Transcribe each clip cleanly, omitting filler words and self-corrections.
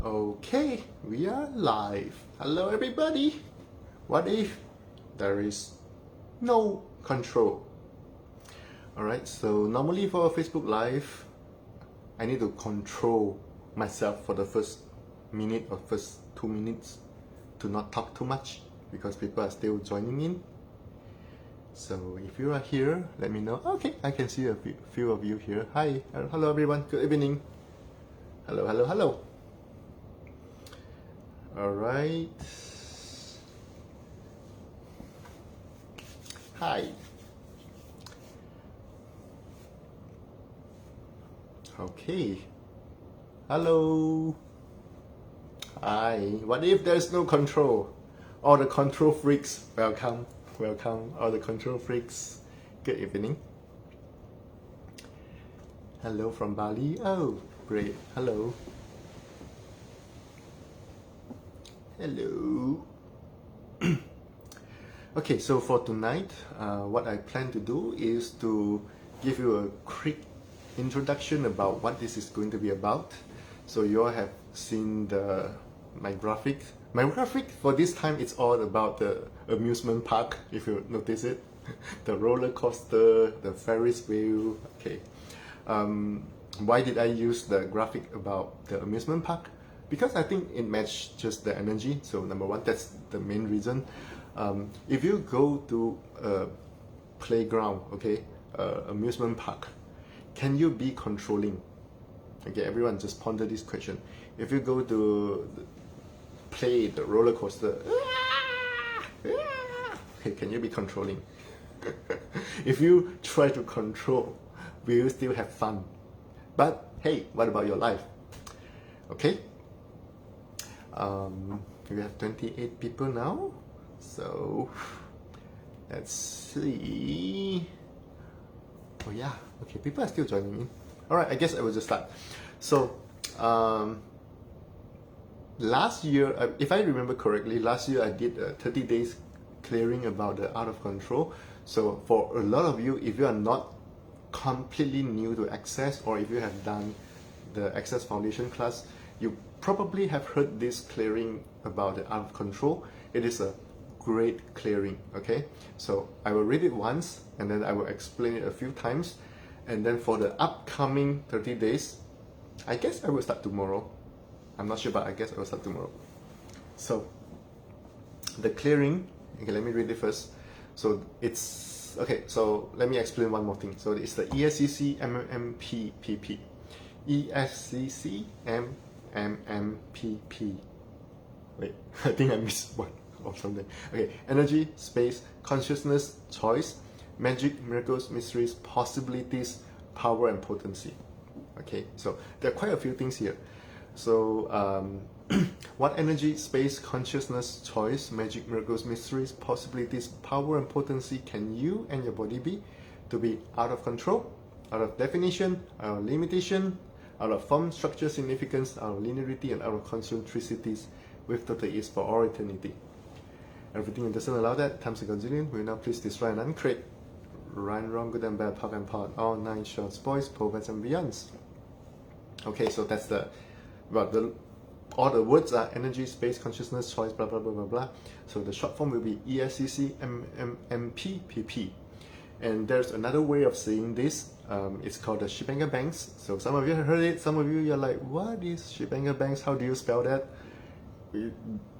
Okay, we are live. Hello everybody. What if there is no control? Alright, so normally for a Facebook Live, I need to control myself for the first minute or first 2 minutes to not talk too much because people are still joining in. So if you are here, let me know. Okay, I can see a few of you here. Hi, hello everyone, good evening. Hello, hello, hello. Alright. Hi. Okay. Hello. Hi. What if there's no control? All the control freaks, welcome. Welcome, all the control freaks. Good evening. Hello from Bali. Oh, great. Hello. Hello. Okay, so for tonight, what I plan to do is to give you a quick introduction about what this is going to be about. So you all have seen my graphic. My graphic for this time, it's all about the amusement park, if you notice it. The roller coaster, the Ferris wheel. Okay. Why did I use the graphic about the amusement park? Because I think it matched just the energy. So number one, that's the main reason. If you go to a playground, okay, amusement park, can you be controlling? Okay, everyone just ponder this question. If you go to play the roller coaster, okay, can you be controlling? If you try to control, will you still have fun? But hey, what about your life? Okay. We have 28 people now, so let's see. Oh yeah, okay, people are still joining in. Alright, I guess I will just start. So last year, if I remember correctly, last year I did a 30 days clearing about the out of control. So for a lot of you, if you are not completely new to Access, or if you have done the Access Foundation class, you probably have heard this clearing about the out of control. It is a great clearing, okay? So I will read it once and then I will explain it a few times, and then for the upcoming 30 days, I guess I will start tomorrow. I'm not sure, but I guess I will start tomorrow. So the clearing, okay, let me read it first. So it's, okay, so let me explain one more thing. So it's the ESCC MMPPP. ESCC MMPP. Wait, I think I missed one or something. Okay, energy, space, consciousness, choice, magic, miracles, mysteries, possibilities, power, and potency. Okay, so there are quite a few things here. So what energy, space, consciousness, choice, magic, miracles, mysteries, possibilities, power, and potency can you and your body be to be out of control, out of definition, out of limitation, out of form, structure, significance, out of linearity, and out of concentricities with total ease for all eternity. Everything that doesn't allow that, times a gazillion, will now please destroy and uncreate. Right, wrong, good and bad, pop and pot, all 9 shorts, boys, poets, and beyonds. Okay, so that's the, well, all the words are energy, space, consciousness, choice, blah, blah, blah, blah, blah. So the short form will be ESCC MMPPP. And there's another way of saying this. It's called the Shebanga Banks. So some of you have heard it, some of you you're like, what is Shebanga Banks? How do you spell that?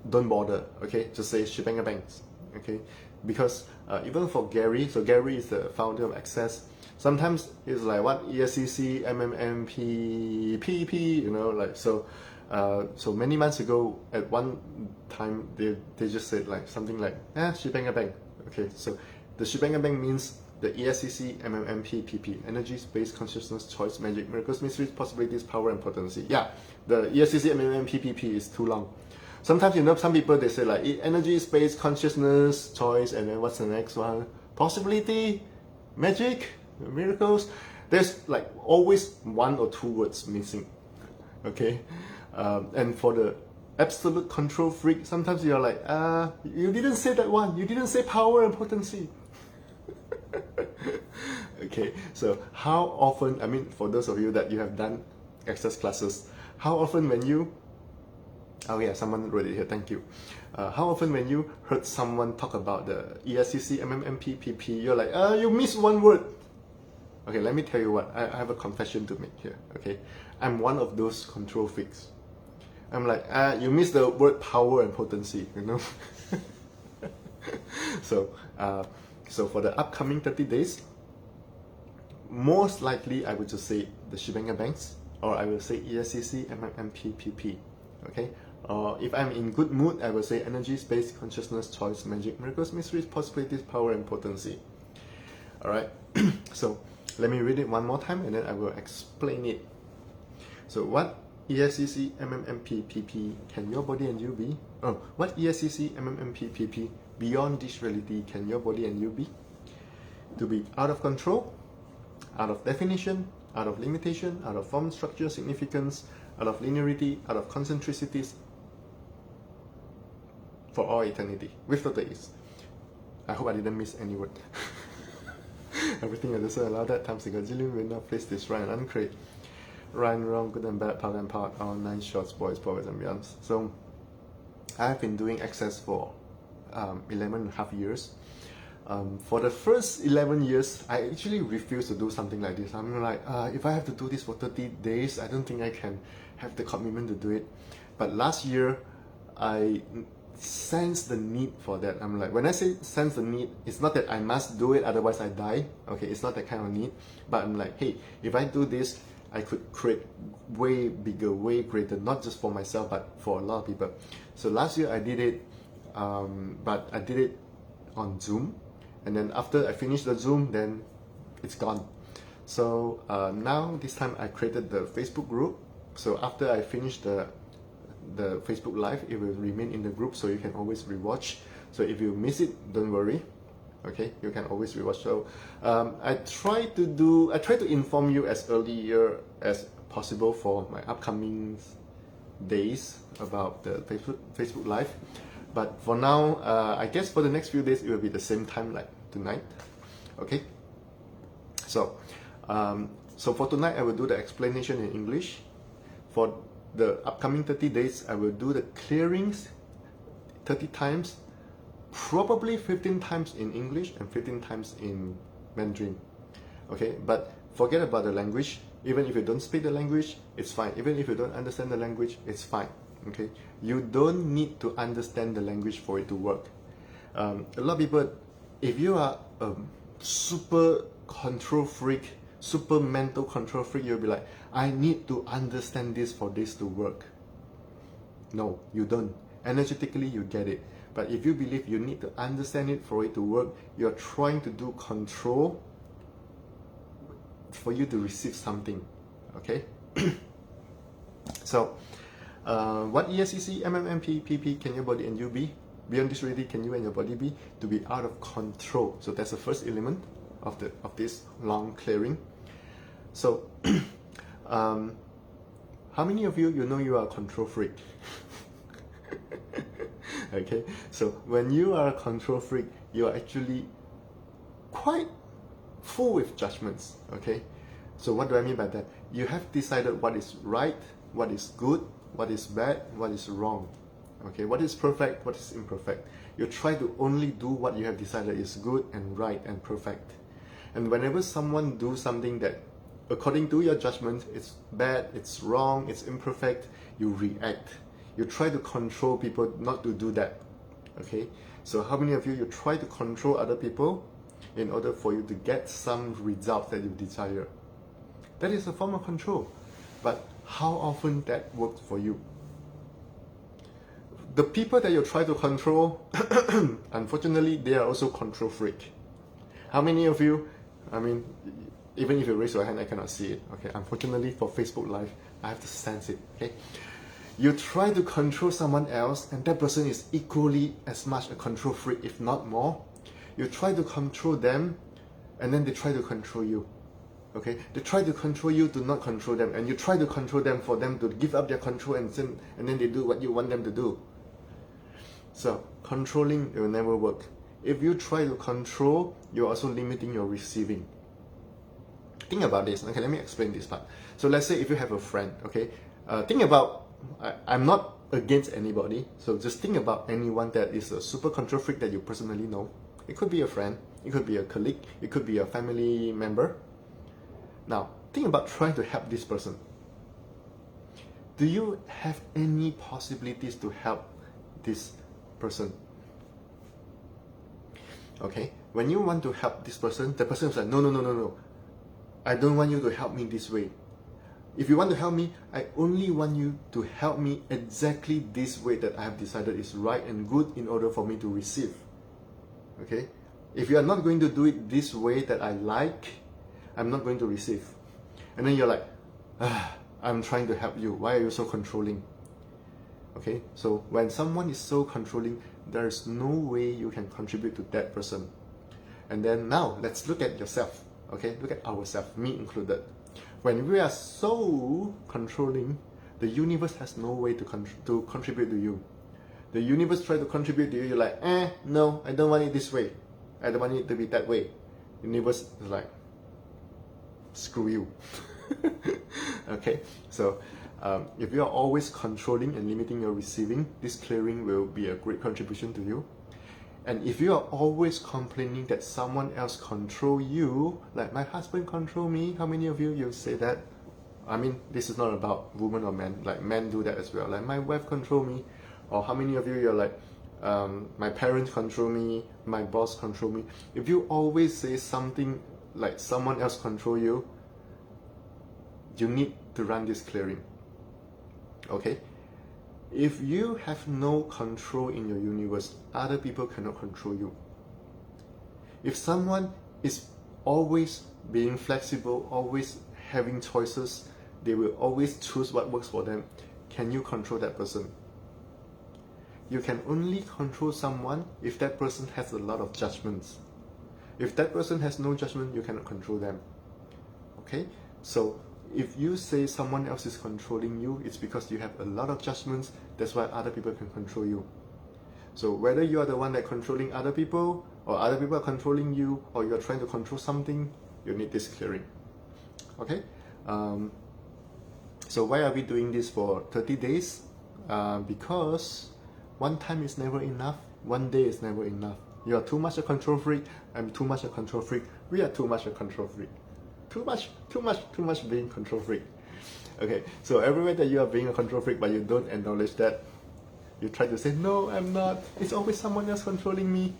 Don't bother, okay? Just say Shebanga Banks, okay? Because even for Gary, so Gary is the founder of Access. Sometimes it's like what ESCC MMMPPP, you know, like so. So many months ago, at one time they just said like something like Shebanga Bank. Okay, so the Shebanga Bank means the ESCC MMMPPP, energy, space, consciousness, choice, magic, miracles, mysteries, possibilities, power, and potency. Yeah, the ESCC MMMPPP is too long. Sometimes, you know, some people, they say like energy, space, consciousness, choice, and then what's the next one? Possibility, magic, miracles. There's like always 1 or 2 words missing, okay? And for the absolute control freak, sometimes you're like, you didn't say that one, you didn't say power and potency. Okay, so how often, I mean, for those of you that you have done Access classes, how often when you Oh yeah, someone wrote it here, thank you. How often when you heard someone talk about the ESCC, MMMP, PP, you're like, you missed one word. Okay, let me tell you what, I have a confession to make here, okay? I'm one of those control freaks. I'm like, you missed the word power and potency, you know? So for the upcoming 30 days, most likely I would just say the Shebanga Banks, or I will say ESCC, MMMP, PP, okay? Or if I'm in good mood, I will say energy, space, consciousness, choice, magic, miracles, mysteries, possibilities, power, and potency. Alright, so let me read it one more time and then I will explain it. So what ESCC, MMMP, PP can your body and you be? Oh, what ESCC, MMMP, PP beyond this reality can your body and you be? To be out of control, out of definition, out of limitation, out of form, structure, significance, out of linearity, out of concentricities, for all eternity, with total ease. I hope I didn't miss any word. Everything I just allowed that times a gajillion will not place this right and uncreate. Right and wrong, good and bad, part and part, all 9 shorts, boys, powers and beyonds. So I've been doing access for 11.5 years. For the first 11 years, I actually refused to do something like this. I'm like, if I have to do this for 30 days, I don't think I can have the commitment to do it. But last year, I sense the need for that. I'm like, when I say sense the need, it's not that I must do it, otherwise I die. Okay, it's not that kind of need. But I'm like, hey, if I do this, I could create way bigger, way greater, not just for myself, but for a lot of people. So last year I did it, but I did it on Zoom. And then after I finished the Zoom, then it's gone. So now this time I created the Facebook group. So after I finish the Facebook Live, it will remain in the group, so you can always rewatch. So if you miss it, don't worry. Okay, you can always rewatch. So I try to inform you as earlier as possible for my upcoming days about the Facebook Live. But for now, I guess for the next few days, it will be the same time like tonight. Okay. So for tonight, I will do the explanation in English. For the upcoming 30 days, I will do the clearings 30 times, probably 15 times in English and 15 times in Mandarin. Okay, but forget about the language. Even if you don't speak the language, it's fine. Even if you don't understand the language, it's fine. Okay, you don't need to understand the language for it to work. A lot of people, if you are a super control freak, super mental control freak, you'll be like, I need to understand this for this to work. No, you don't. Energetically, you get it. But if you believe you need to understand it for it to work, you're trying to do control for you to receive something. Okay? So, what ESCC, MMMP, PP can your body and you be? Beyond this reality, can you and your body be? To be out of control. So that's the first element of this long clearing. So, how many of you know you are a control freak? Okay, so when you are a control freak, you are actually quite full with judgments. Okay, so what do I mean by that? You have decided what is right, what is good, what is bad, what is wrong. Okay, what is perfect, what is imperfect. You try to only do what you have decided is good and right and perfect. And whenever someone do something that according to your judgment, it's bad, it's wrong, it's imperfect, you react. You try to control people not to do that. Okay? So how many of you try to control other people in order for you to get some results that you desire? That is a form of control. But how often that works for you? The people that you try to control, unfortunately, they are also control freak. How many of you, I mean, even if you raise your hand, I cannot see it. Okay, unfortunately for Facebook Live, I have to sense it. Okay, you try to control someone else, and that person is equally as much a control freak, if not more. You try to control them, and then they try to control you. Okay, they try to control you to not control them, and you try to control them for them to give up their control, and then they do what you want them to do. So controlling will never work. If you try to control, you're also limiting your receiving. Think about this. Okay, let me explain this part. So let's say if you have a friend, okay, think about, I'm not against anybody. So just think about anyone that is a super control freak that you personally know. It could be a friend, it could be a colleague, it could be a family member. Now, think about trying to help this person. Do you have any possibilities to help this person? Okay, when you want to help this person, the person is like, no. I don't want you to help me this way. If you want to help me, I only want you to help me exactly this way that I have decided is right and good in order for me to receive. Okay? If you are not going to do it this way that I like, I'm not going to receive. And then you're like, I'm trying to help you. Why are you so controlling? Okay? So when someone is so controlling, there is no way you can contribute to that person. And then now, let's look at yourself. Okay? Look at ourselves, me included. When we are so controlling, the universe has no way to contribute to you. The universe tries to contribute to you, you're like, no, I don't want it this way. I don't want it to be that way. The universe is like, screw you. Okay, so if you are always controlling and limiting your receiving, this clearing will be a great contribution to you. And if you are always complaining that someone else control you, like my husband control me, how many of you say that? I mean, this is not about women or men, like men do that as well. Like my wife control me, or how many of you're like, my parents control me, my boss control me. If you always say something like someone else control you, you need to run this clearing. Okay? If you have no control in your universe, other people cannot control you. If someone is always being flexible, always having choices, they will always choose what works for them. Can you control that person? You can only control someone if that person has a lot of judgments. If that person has no judgment, you cannot control them. Okay? So if you say someone else is controlling you, it's because you have a lot of judgments. That's why other people can control you. So whether you are the one that controlling other people, or other people are controlling you, or you're trying to control something, you need this clearing. Okay? So why are we doing this for 30 days? Because one time is never enough. One day is never enough. You are too much a control freak. I'm too much a control freak. We are too much a control freak. Too much being control freak. Okay, so everywhere that you are being a control freak but you don't acknowledge that, you try to say, no, I'm not. It's always someone else controlling me.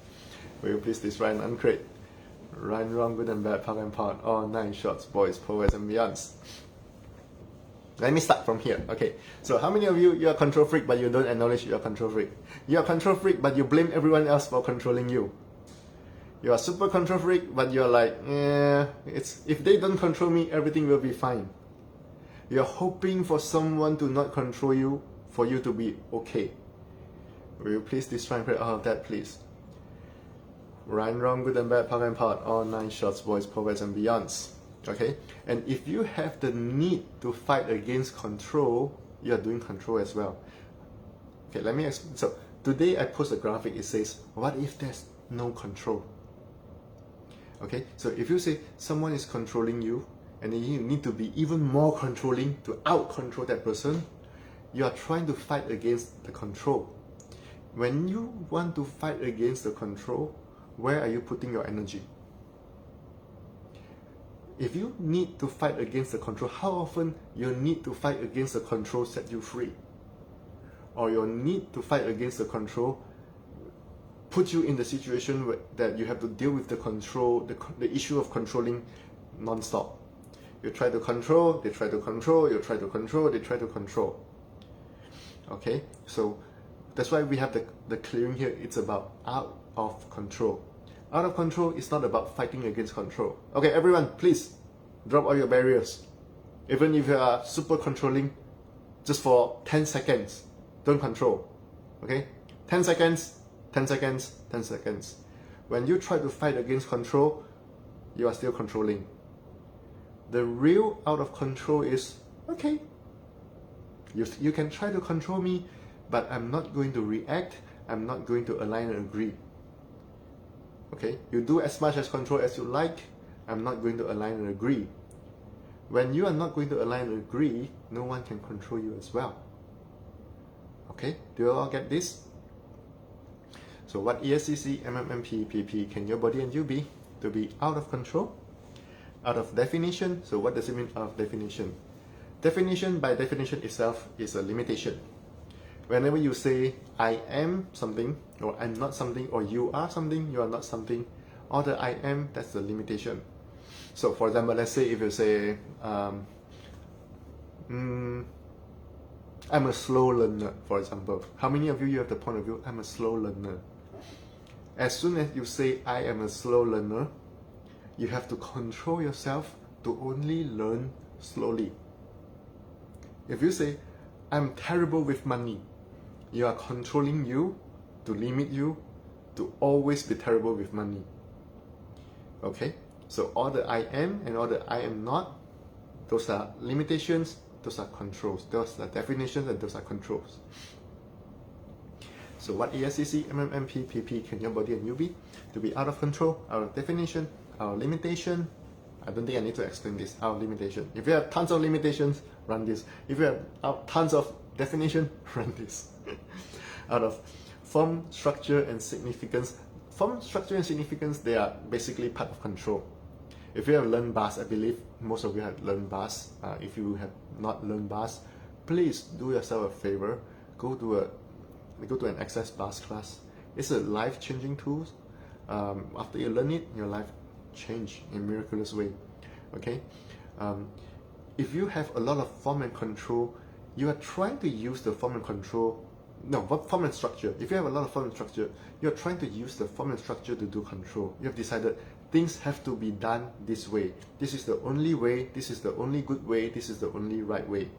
Will you please this right and uncreate? Right and wrong, good and bad, park and part, all 9 shots, boys, poets and beyonds. Let me start from here. Okay, so how many of you are control freak but you don't acknowledge you are control freak? You are control freak but you blame everyone else for controlling you. You are super control freak, but you're like, if they don't control me, everything will be fine. You're hoping for someone to not control you, for you to be okay. Will you please destroy and pray all of that, please? Right and wrong, good and bad, park and part, all 9 shots, boys, poets, and beyonds. Okay? And if you have the need to fight against control, you are doing control as well. Okay, let me explain. So, today I post a graphic, it says, what if there's no control? Okay, so if you say someone is controlling you, and then you need to be even more controlling to out-control that person, you are trying to fight against the control. When you want to fight against the control, where are you putting your energy? If you need to fight against the control, how often you need to fight against the control set you free? Or your need to fight against the control put you in the situation that you have to deal with the control, the issue of controlling non-stop. You try to control, they try to control, you try to control, they try to control. Okay, so that's why we have the clearing here. It's about out of control. Out of control is not about fighting against control. Okay, everyone, please drop all your barriers. Even if you are super controlling, just for 10 seconds, don't control. Okay, 10 seconds, 10 seconds, 10 seconds. When you try to fight against control, you are still controlling. The real out of control is, okay, you can try to control me, but I'm not going to react, I'm not going to align and agree. Okay, you do as much as control as you like, I'm not going to align and agree. When you are not going to align and agree, no one can control you as well. Okay, do you all get this? So what ESCC, MMMP, PP can your body and you be? To be out of control, out of definition. So what does it mean out of definition? Definition by definition itself is a limitation. Whenever you say I am something, or I'm not something, or you are something, you are not something, or the I am, that's the limitation. So for example, let's say if you say I'm a slow learner, for example. How many of you have the point of view, I'm a slow learner? As soon as you say I am a slow learner, you have to control yourself to only learn slowly. If you say I'm terrible with money, you are controlling you to limit you to always be terrible with money. Okay, so all the I am and all the I am not, those are limitations, those are controls, those are definitions, and those are controls. So what ESCC, MMMP, PP can your body and you be? To be out of control, out of definition, out of limitation. I don't think I need to explain this, out of limitation. If you have tons of limitations, run this. If you have tons of definition, run this. Out of form, structure, and significance. Form, structure, and significance, they are basically part of control. If you have learned bars, I believe most of you have learned bars. If you have not learned bars, please do yourself a favor. Go to an access bars class. It's a life-changing tool. After you learn it, your life change in a miraculous way. Okay. If you have a lot of form and control, you are trying to use the form and control. No, form and structure. If you have a lot of form and structure, you are trying to use the form and structure to do control. You have decided things have to be done this way. This is the only way. This is the only good way. This is the only right way.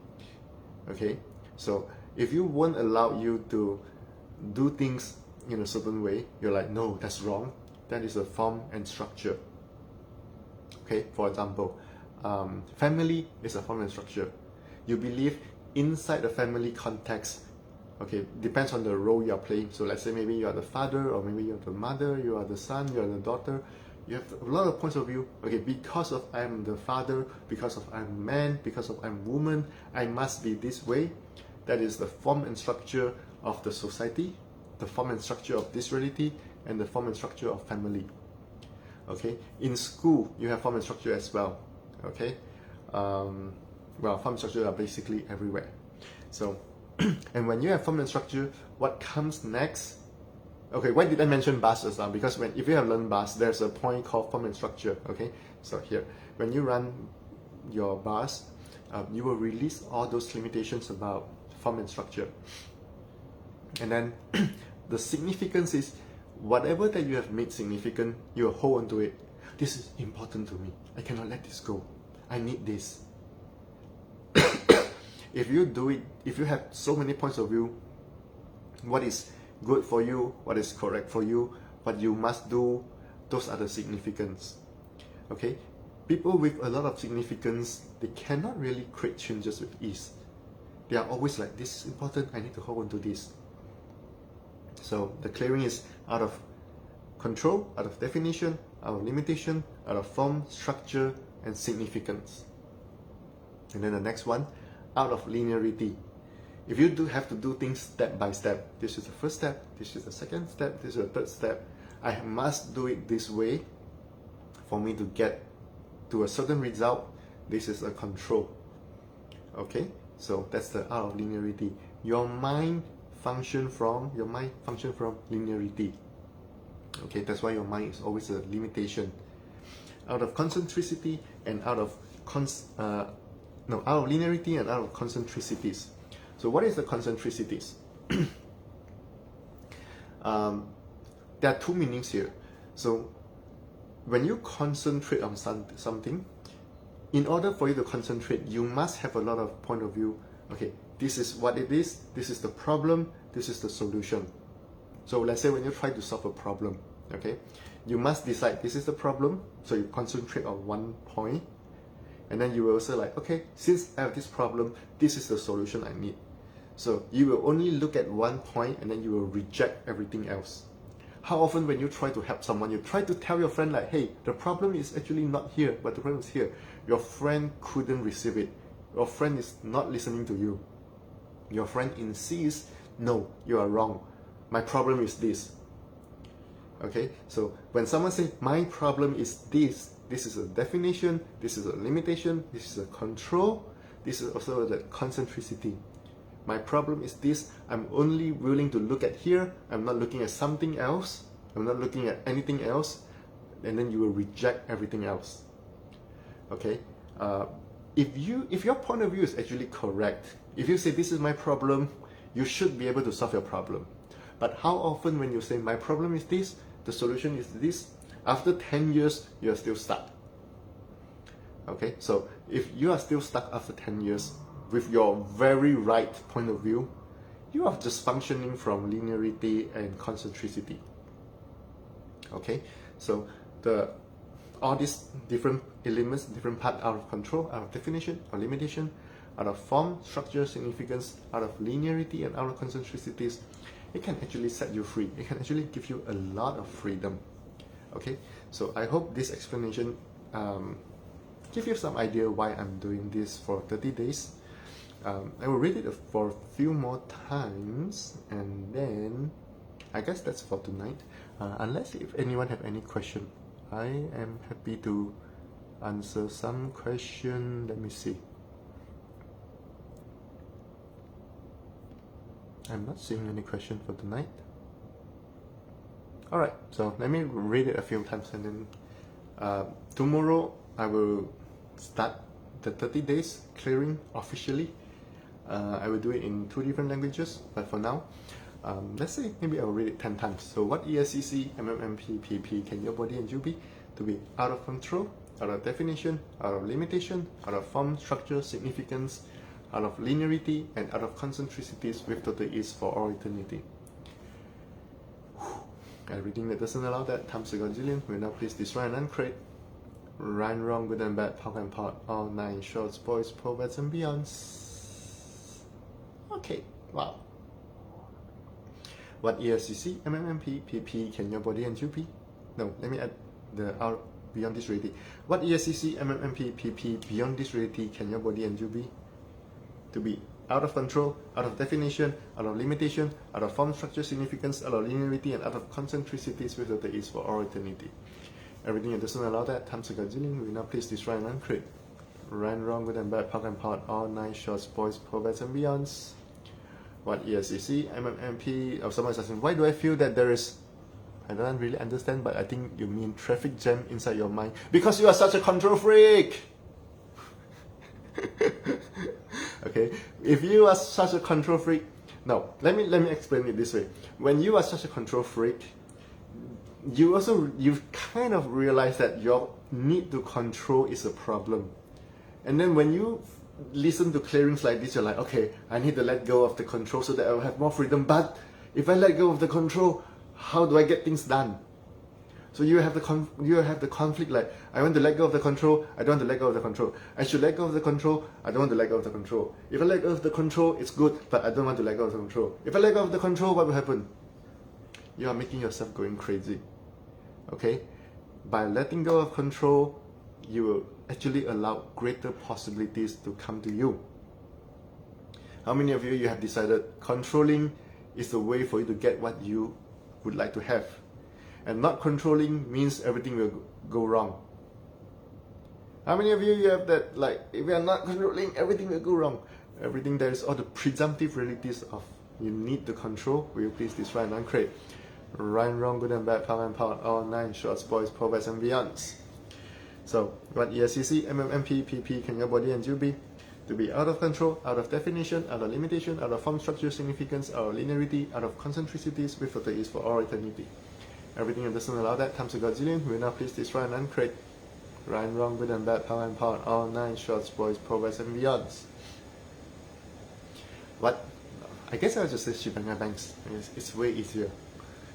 Okay. So if you won't allow you to do things in a certain way, you're like, no, that's wrong. That is a form and structure. Okay, for example, family is a form and structure. You believe inside the family context, okay, depends on the role you are playing. So let's say maybe you are the father, or maybe you are the mother, you are the son, you are the daughter. You have a lot of points of view. Okay, because of I'm the father, because of I'm man, because of I'm woman, I must be this way. That is the form and structure of the society, the form and structure of this reality, and the form and structure of family. Okay, in school you have form and structure as well. Okay, well, form and structure are basically everywhere. So, and when you have form and structure, what comes next? Okay, why did I mention bars just now? Because if you have learned bars, there's a point called form and structure. Okay, so here, when you run your bars, you will release all those limitations about form and structure. And then the significance is whatever that you have made significant, you will hold on to it. This is important to me. I cannot let this go. I need this. If you do it, if you have so many points of view, what is good for you, what is correct for you, what you must do, those are the significance. Okay? People with a lot of significance, they cannot really create changes with ease. They are always like, this is important, I need to hold on to this. So the clearing is out of control, out of definition, out of limitation, out of form, structure, and significance. And then the next one, out of linearity. If you do have to do things step by step, this is the first step, this is the second step, this is the third step, I must do it this way for me to get to a certain result. This is a control. Okay, so that's the out of linearity. Your mind function from linearity. Okay, that's why your mind is always a limitation. Out of concentricity and out of linearity and out of concentricities. So what is the concentricities? There are two meanings here. So when you concentrate on something, in order for you to concentrate, you must have a lot of point of view. Okay, this is what it is, this is the problem, this is the solution. So let's say when you try to solve a problem, okay, you must decide this is the problem, so you concentrate on one point, and then you will also like, okay, since I have this problem, this is the solution I need. So you will only look at one point and then you will reject everything else. How often when you try to help someone, you try to tell your friend like, hey, the problem is actually not here, but the problem is here. Your friend couldn't receive it. Your friend is not listening to you. Your friend insists No, you are wrong. My problem is this. Okay, so when someone says my problem is this is a definition, this is a limitation, this is a control, this is also the concentricity. My problem is this. I'm only willing to look at here. I'm not looking at something else. I'm not looking at anything else. And then you will reject everything else. Okay, if your point of view is actually correct, if you say this is my problem, you should be able to solve your problem. But how often when you say my problem is this, the solution is this, after 10 years you are still stuck. Okay, so if you are still stuck after 10 years with your very right point of view, you are just functioning from linearity and concentricity. Okay, so all these different elements, different parts out of control, out of definition or limitation, out of form, structure, significance, out of linearity and out of concentricities, it can actually set you free. It can actually give you a lot of freedom. Okay, so I hope this explanation give you some idea why I'm doing this for 30 days. I will read it for a few more times, and then I guess that's for tonight. Unless if anyone have any question, I am happy to answer some question. Let me see. I'm not seeing any question for tonight. Alright, so let me read it a few times, and then tomorrow I will start the 30 days clearing officially. I will do it in 2 different languages, but for now, let's say maybe I will read it 10 times. So what ESCC, MMMP, PP can your body and you be to be out of control, out of definition, out of limitation, out of form, structure, significance, out of linearity, and out of concentricities with total ease for all eternity. Everything that doesn't allow that times a gazillion will now please destroy and uncreate. Right, wrong, good and bad, POC and POD, all 9 shorts, boys, perverts and beyonds. Okay, wow. What ESCC, MMMP, PP can your body and you be? No, let me add the out beyond this reality. What ESCC, MMMP, PP beyond this reality can your body and you be? To be out of control, out of definition, out of limitation, out of form, structure, significance, out of linearity, and out of concentricities with the is for all eternity. Everything that doesn't allow that times a gazillion will now please destroy and uncreate. Right, wrong, good and bad, POC and POD, all 9 shorts, boys, perverts and beyonds. What ESCC, MMMP, or someone is asking, why do I feel that there is, I don't really understand, but I think you mean traffic jam inside your mind. Because you are such a control freak! Okay, if you are such a control freak, no, let me explain it this way. When you are such a control freak, you kind of realize that your need to control is a problem. And then when you listen to clearings like this, you're like, okay, I need to let go of the control so that I will have more freedom. But if I let go of the control, how do I get things done? So you have the conflict, like, I want to let go of the control, I don't want to let go of the control. I should let go of the control, I don't want to let go of the control. If I let go of the control, it's good, but I don't want to let go of the control. If I let go of the control, what will happen? You are making yourself going crazy. Okay? By letting go of control, you will actually allow greater possibilities to come to you. How many of you have decided controlling is the way for you to get what you would like to have? And not controlling means everything will go wrong. How many of you have that, like, if you are not controlling, everything will go wrong? Everything, there is all the presumptive realities of you need to control. Will you please destroy and uncreate? Right, wrong, good and bad, POC and POD, all 9 shorts, boys, perverts and beyonds. So, what ESCC, MMMP, PP can your body and you be? To be out of control, out of definition, out of limitation, out of form, structure, significance, out of linearity, out of concentricities with total ease for all eternity. Everything that doesn't allow that times a gazillion will now please destroy and uncreate. Right, wrong, good and bad, POC and POD, all 9 shorts, boys, perverts and beyonds. What? I guess I'll just say Shibanga Banks. It's way easier.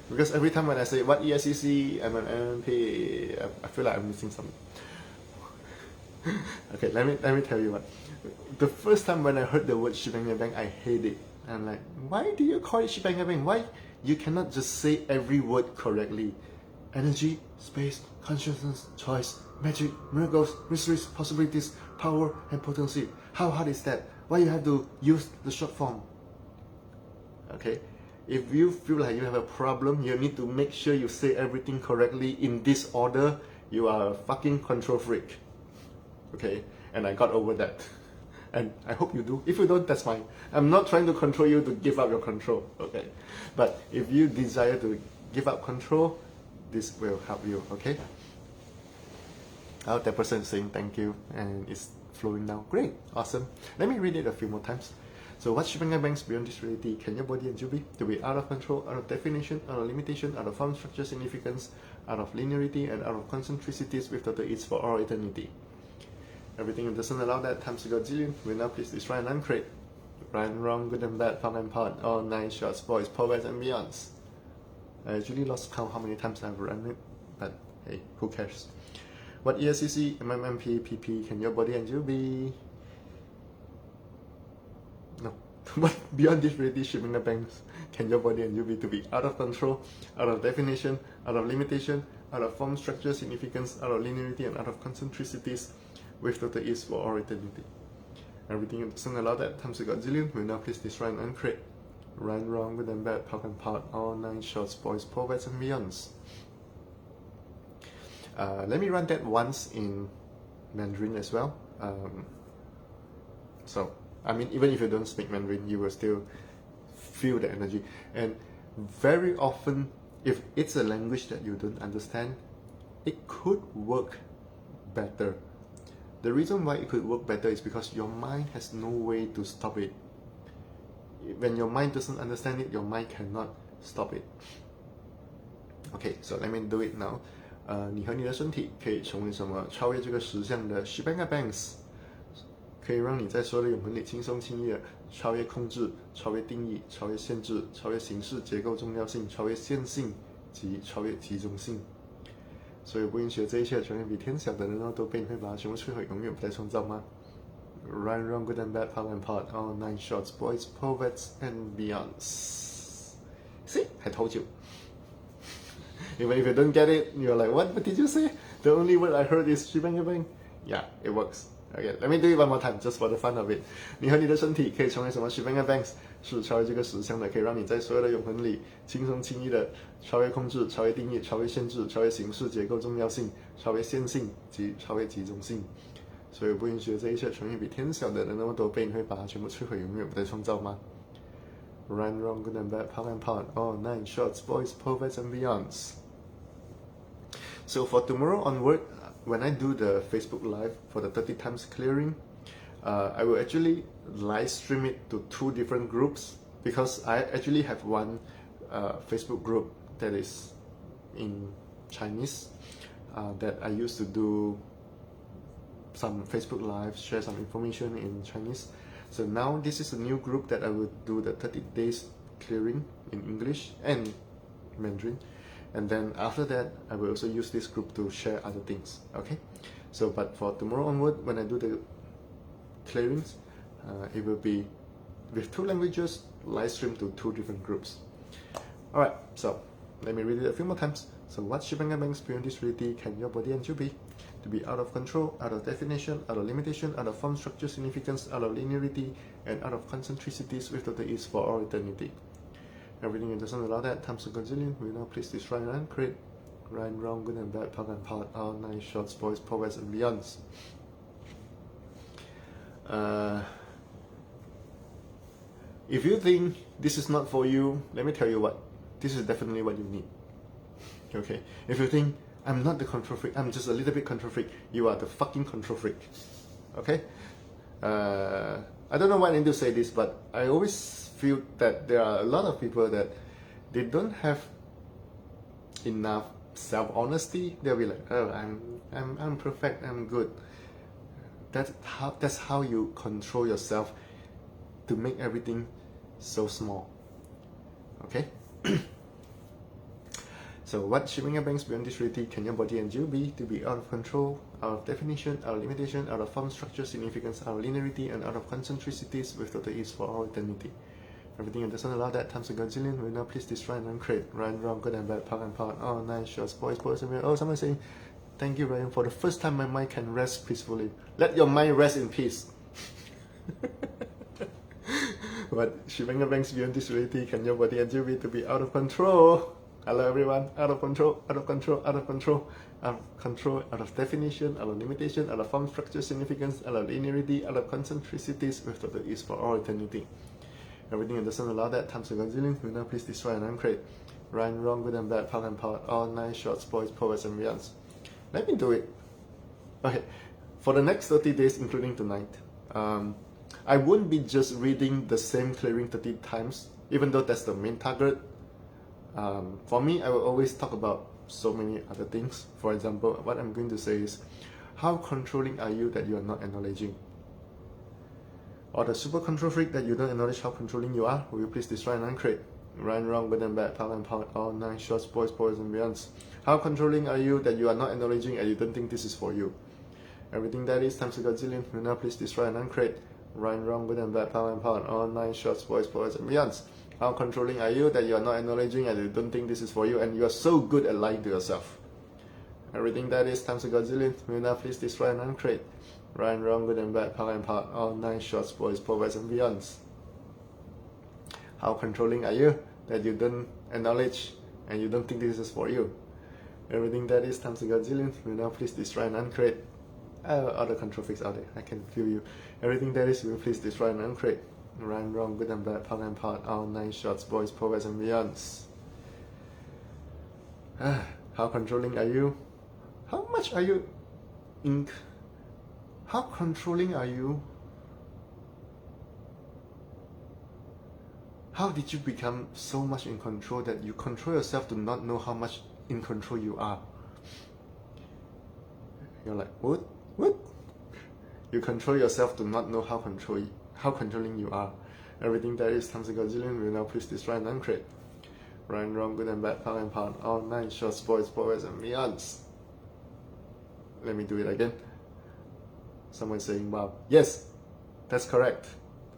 Because every time when I say what ESCC, MMMP, I feel like I'm missing something. Okay, let me tell you what. The first time when I heard the word Shibanga Bank, I hate it. I'm like, why do you call it Shibanga Bank? Why you cannot just say every word correctly? Energy, space, consciousness, choice, magic, miracles, mysteries, possibilities, power, and potency. How hard is that? Why you have to use the short form? Okay? If you feel like you have a problem, you need to make sure you say everything correctly in this order. You are a fucking control freak. Okay? And I got over that. And I hope you do. If you don't, that's fine. I'm not trying to control you to give up your control. Okay? But if you desire to give up control, this will help you. Okay? Oh, that person is saying thank you and it's flowing now. Great, awesome. Let me read it a few more times. So what Shibenga banks beyond this reality can your body and you be? To be out of control, out of definition, out of limitation, out of form, structure, significance, out of linearity, and out of concentricities with total ease for all eternity. Everything that doesn't allow that times a godzillion will now please destroy and uncreate. Right and wrong, good and bad, punk and pot, all 9 shots, boys, poets, and beyonds. I actually lost count how many times I've run it, but hey, who cares? What ESCC, MMMP, PP can your body and you be? No. What beyond this reality shipping the banks can your body and you be? To be out of control, out of definition, out of limitation, out of form, structure, significance, out of linearity, and out of concentricities with total ease for all eternity. Everything that doesn't allow that times a godzillion will now please destroy and uncreate. Right and wrong, good and bad, punk and pot, all 9 shots, boys, poets, and beyonds. Let me run that once in Mandarin as well. So, I mean, even if you don't speak Mandarin, you will still feel the energy. And very often, if it's a language that you don't understand, it could work better. The reason why it could work better is because your mind has no way to stop it. When your mind doesn't understand it, your mind cannot stop it. Okay, so let me do it now. 你和你的身体可以成为什么？超越这个实相的 Shibenga Banks， 可以让你在所有的永恒里轻松轻易的超越控制、超越定义、超越限制、超越形式结构重要性、超越线性及超越集中性。所有不允许的这一切，全面比天小的人都被你会把它全部摧毁，永远不再创造吗？ Right, wrong, good and bad, punk and pot, all 9 shots, boys, poets, and beyonds. See, I told you. Even if you don't get it, you're like, what did you say? The only word I heard is Shibenga Bang. Yeah, it works. Okay, let me do it one more time, just for the fun of it. 你和你的身体可以成为什么 Shibenga Banks？ 是超越这个实相的，可以让你在所有的永恒里轻松轻易的超越控制、超越定义、超越限制、超越形式结构重要性、超越线性及超越集中性。所有不允许的这一切，全面比天小的人那么多倍，你会把它全部摧毁，永远不再创造吗？ Right, wrong, good and bad, punk and pot, all 9 shots, boys, poets, and beyonds. So for tomorrow onward, when I do the Facebook Live for the 30 times clearing, I will actually live stream it to 2 different groups, because I actually have one Facebook group that is in Chinese that I used to do some Facebook Live, share some information in Chinese. So now this is a new group that I will do the 30 days clearing in English and Mandarin. And then after that, I will also use this group to share other things. Okay? So, but for tomorrow onward, when I do the clearings, it will be with 2 languages, live stream to 2 different groups. Alright, so let me read it a few more times. So what Shibenga Banks beyond this reality can your body and you be? To be out of control, out of definition, out of limitation, out of form, structure, significance, out of linearity, and out of concentricities with total ease for all eternity. Everything that doesn't allow that times a godzillion will now please destroy and uncreate. Right, wrong, good and bad, punk and pot, all 9 shots, boys, poets, and beyonds. If you think this is not for you, let me tell you what. This is definitely what you need. Okay? If you think I'm not the control freak, I'm just a little bit control freak, you are the fucking control freak. Okay? I don't know why I need to say this, but I always feel that there are a lot of people that they don't have enough self-honesty. They'll be like, oh, I'm perfect, I'm good. That's how you control yourself to make everything so small. Okay? So what Shibenga Banks beyond this reality can your body and you be? To be out of control, out of definition, out of limitation, out of form, structure, significance, out of linearity, and out of concentricities with total ease for all eternity. Everything that doesn't allow that times a godzillion will now please destroy and uncreate. Right, wrong, good and bad, punk and pot, all 9 shots, boys, and men. Oh, someone saying, thank you, Ryan, for the first time my mind can rest peacefully. Let your mind rest in peace. What Shivanga banks beyond this reality can your body and you be to be out of control? Hello everyone, out of control, out of control, out of control. Out of control, out of definition, out of limitation, out of form, structure, significance, out of linearity, out of concentricities with total ease for all eternity. Everything that doesn't allow that times a gazillion will now please destroy and uncreate. Right and wrong, good and bad, power and power, all nine shorts, boys, poets and beyonds. Let me do it. Okay, for the next 30 days, including tonight, I won't be just reading the same clearing 30 times, even though that's the main target. For me, I will always talk about so many other things. For example, what I'm going to say is, how controlling are you that you are not acknowledging? Or the super control freak that you don't acknowledge how controlling you are, will you please destroy and uncreate? Right and wrong, good and bad, power and power, all nine shorts, boys, poets and beyonds. How controlling are you that you are not acknowledging and you don't think this is for you? Everything that is times a gazillion, will now please destroy and uncreate. Right and wrong, good and bad, power and power, all nine shorts, boys, poets and beyonds. How controlling are you that you are not acknowledging and you don't think this is for you and you are so good at lying to yourself? Everything that is times a gazillion, will now please destroy and uncreate. Right and wrong, good and bad, power and power, all nine shorts, boys, poets and beyonds. How controlling are you that you don't acknowledge and you don't think this is for you? Everything that is times a gazillion, will now please destroy and uncreate. Other control freaks out there, I can feel you. Everything that is, will please destroy and uncreate. Right and wrong, good and bad, power and power, all nine shorts, boys, poets and beyonds. How controlling are you? How much are you How controlling are you? How did you become so much in control that you control yourself to not know how much in control you are? You're like, what? What? You control yourself to not know how controlling you are. Everything that is times a gazillion will now please destroy and uncreate. Right and wrong, good and bad, power and power, all nine shorts, boys, poets and beyonds. Let me do it again. Someone saying wow. Yes, that's correct.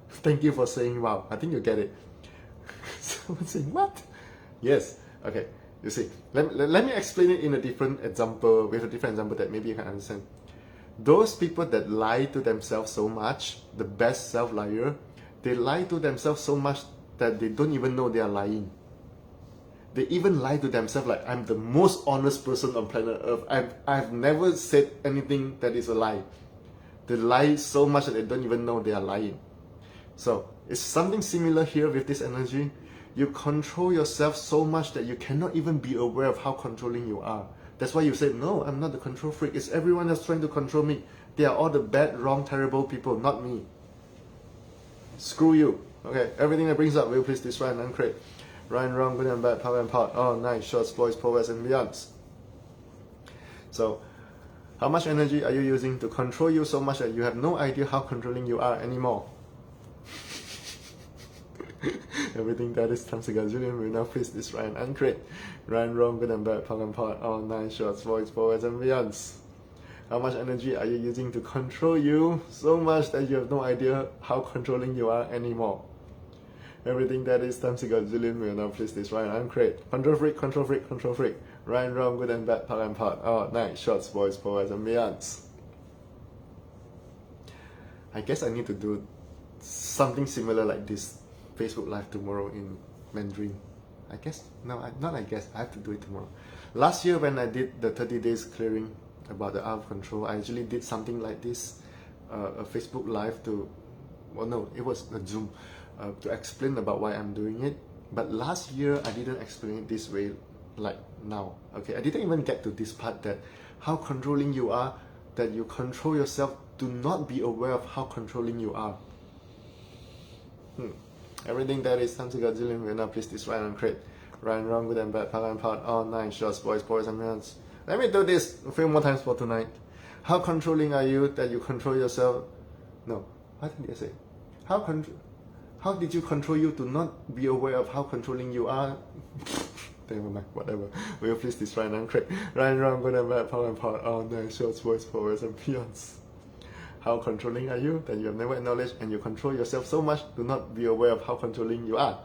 Thank you for saying wow. I think you get it. Someone saying what? Yes. Okay. You see, let me explain it in a different example, with a different example that maybe you can understand. Those people that lie to themselves so much, the best self-liar, they lie to themselves so much that they don't even know they are lying. They even lie to themselves like, I'm the most honest person on planet Earth. I've never said anything that is a lie. They lie so much that they don't even know they are lying. So it's something similar here with this energy. You control yourself so much that you cannot even be aware of how controlling you are. That's why you say, no, I'm not the control freak. It's everyone that's trying to control me. They are all the bad, wrong, terrible people, not me. Screw you. Okay, everything that brings up will please destroy and uncreate. Right and wrong, good and bad, power and power, all nine shorts, boys, poets and beyonds. So, how much energy are you using to control you so much that you have no idea how controlling you are anymore? Everything that is times a gazillion will now please destroy and uncreate. Right and wrong, good and bad, power and power, all nine shorts, boys, poets and beyonds. How much energy are you using to control you so much that you have no idea how controlling you are anymore? Everything that is times a gazillion will now please destroy and uncreate. Control freak, control freak, control freak. Right and wrong, good and bad, power and power, all nine shorts, boys, poets and beyonds. I guess I need to do something similar like this Facebook Live tomorrow in Mandarin. I guess, no, not I guess, I have to do it tomorrow. Last year when I did the 30 days clearing about the out of control, I actually did something like this, a Facebook Live to, well no, it was a Zoom, to explain about why I'm doing it. But last year I didn't explain it this way like now. Okay, I didn't even get to this part that how controlling you are, that you control yourself to not be aware of how controlling you are. Everything that is times a gazillion will now please destroy and uncreate. Right and wrong, good and bad, power and power, all nine shorts, boys, poets and beyonds. Let me do this a few more times for tonight. How controlling are you that you control yourself? No, what did I say? How did you control you to not be aware of how controlling you are? Never mind, whatever. Will you please destroy and uncreate? Right and wrong, good and bad, power and power, all nine shorts, boys, poets and beyonds. How controlling are you that you have never acknowledged and you control yourself so much to not be aware of how controlling you are?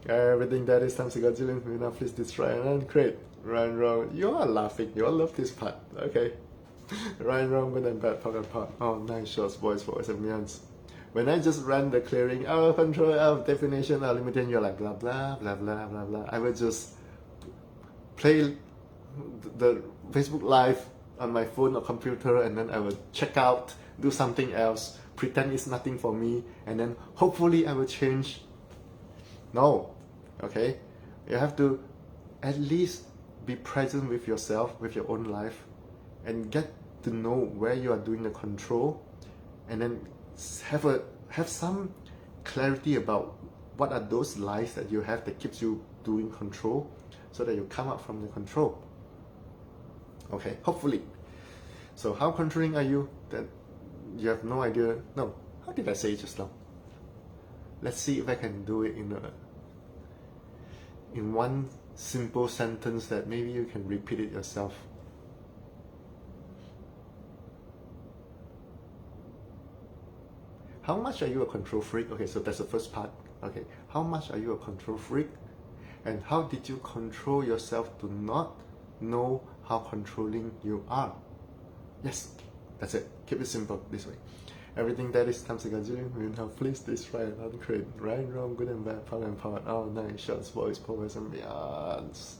Everything that is times a gazillion will now please destroy and uncreate. Right and wrong, you are laughing, you all love this part, okay. Right and wrong, good and bad, power and power, all nine shorts, boys, poets and beyonds. When I just run the clearing, out of control, out of definition, out of limitation, you're like blah blah blah blah blah blah. I will just play the Facebook Live on my phone or computer, and then I will check out, do something else, pretend it's nothing for me, and then hopefully I will change. No, okay? You have to at least be present with yourself, with your own life, and get to know where you are doing the control, and then have some clarity about what are those lies that you have that keeps you doing control, so that you come out from the control. Okay, hopefully. So how controlling are you that you have no idea? No, how did I say it just now? Let's see if I can do it in one simple sentence that maybe you can repeat it yourself. How much are you a control freak? Okay, so that's the first part. Okay, how much are you a control freak? And how did you control yourself to not know how controlling you are? Yes, that's it. Keep it simple this way. Everything that is times a gazillion, we now please destroy and uncreate. Right, wrong, good and bad, power and part, all nine shots, boys, powers and beyonds.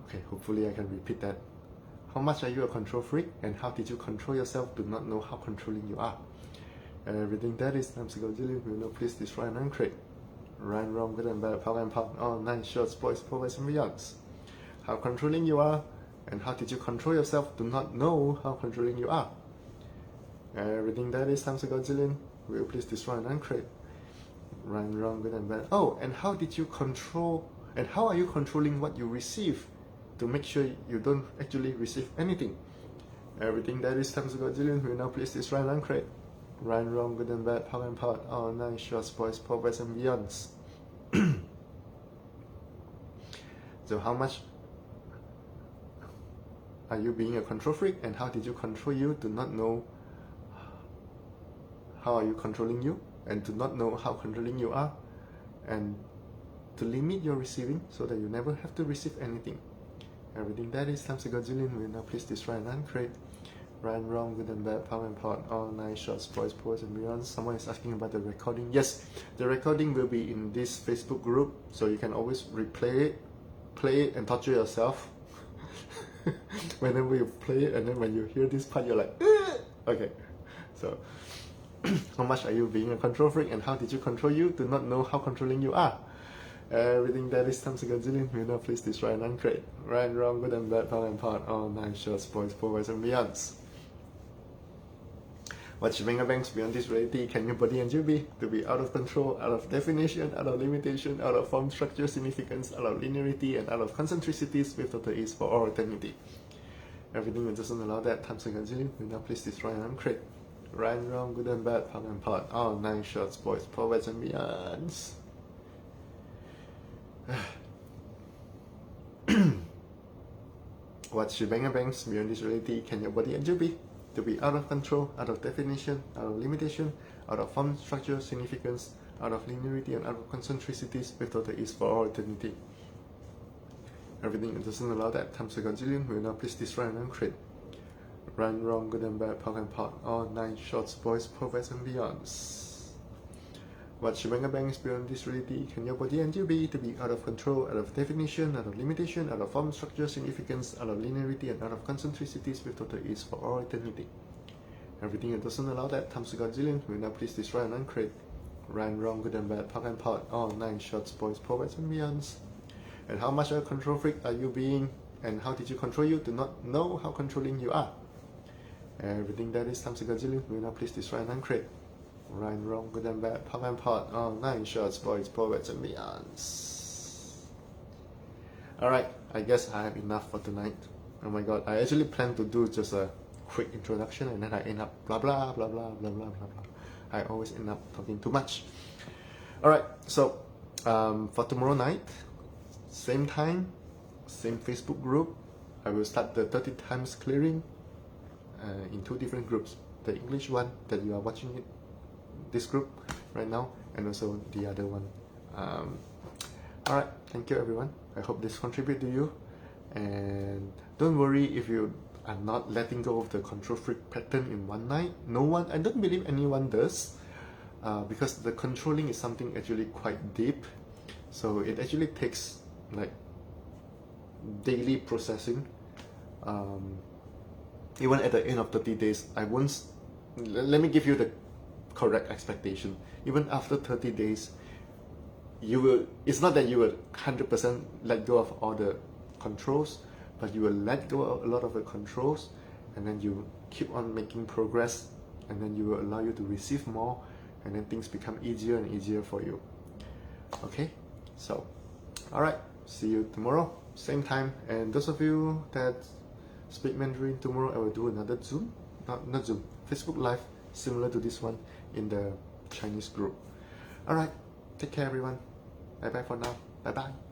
Okay, hopefully I can repeat that. How much are you a control freak? And how did you control yourself to not know how controlling you are? Everything that is times a gazillion, we now please destroy and uncreate. Right, wrong, good and bad, power and part, all nine shots, boys, powers and beyonds. How controlling you are, and how did you control yourself to not know how controlling you are? Everything that is times a gazillion will please destroy and uncreate. Right, wrong, good and bad. Oh, and how did you control, and how are you controlling what you receive to make sure you don't actually receive anything? Everything that is times a gazillion will now please destroy and uncreate. Right, wrong, good and bad, power and part, all nine shots, boys, powers and beyonds. So how much are you being a control freak, and how did you control you to not know how are you controlling you, and to not know how controlling you are, and to limit your receiving so that you never have to receive anything? Everything that is times a gazillion will now please destroy and uncreate. Right, wrong, good and bad, power and part, all nine shots, boys, powers and beyond. Someone is asking about the recording. Yes, the recording will be in this Facebook group, so you can always replay it, play it, and torture yourself. Whenever you play it, and then when you hear this part, you're like, eh! Okay. So, how much are you being a control freak, and how did you control you to not know how controlling you are? Everything that is times a gazillion will now please destroy and uncreate. Right, wrong, good and bad, power and part, all nine shots, boys, powers and beyonds. What's mega banks beyond this reality can your body and you be? To be out of control, out of definition, out of limitation, out of form, structure, significance, out of linearity, and out of concentricities with total ease for all eternity. Everything that doesn't allow that times a gazillion will now please destroy and uncreate. Right, wrong, good and bad, power and part, all nine shots, boys, powers and beyonds. What shebang bangs beyond this reality can your body and you be? To be out of control, out of definition, out of limitation, out of form, structure, significance, out of linearity, and out of concentricities with total ease for all eternity. Everything that doesn't allow that times a gazillion will now please destroy and uncreate. Right, wrong, good and bad, power and part, all nine shots, boys, powers and beyonds. What shebang bangs beyond this reality can your body and you be? To be out of control, out of definition, out of limitation, out of form, structure, significance, out of linearity, and out of concentricities with total ease for all eternity. Everything that doesn't allow that times a gazillion will now please destroy and uncreate. Right, wrong, good and bad, power and part, all nine shots, boys, powers and beyonds. And how much of a control freak are you being, and how did you control you to not know how controlling you are? Everything that is times a gazillion will now please destroy and uncreate. Right, wrong, good and bad, power and part, all nine shots, boys, powers and beyonds. Alright, I guess I have enough for tonight. Oh my god, I actually planned to do just a quick introduction, and then I end up blah blah blah blah blah blah blah blah. I always end up talking too much. Alright, so for tomorrow night, same time, same Facebook group, I will start the 30 times clearing in two different groups. The English one that you are watching it, this group right now, and also the other one. Alright, thank you everyone. I hope this contribute to you, and don't worry if you I'm not letting go of the control freak pattern in one night. No one, I don't believe anyone does, because the controlling is something actually quite deep. So it actually takes like daily processing. Even at the end of 30 days, I won't, let me give you the correct expectation. Even after 30 days, you will, it's not that you will 100% let go of all the controls, but you will let go of a lot of the controls, and then you keep on making progress, and then you will allow you to receive more, and then things become easier and easier for you. Okay, so alright, see you tomorrow, same time. And those of you that speak Mandarin, tomorrow I will do another Zoom, not Zoom, Facebook Live, similar to this one in the Chinese group. Alright, take care everyone. Bye bye for now. Bye bye.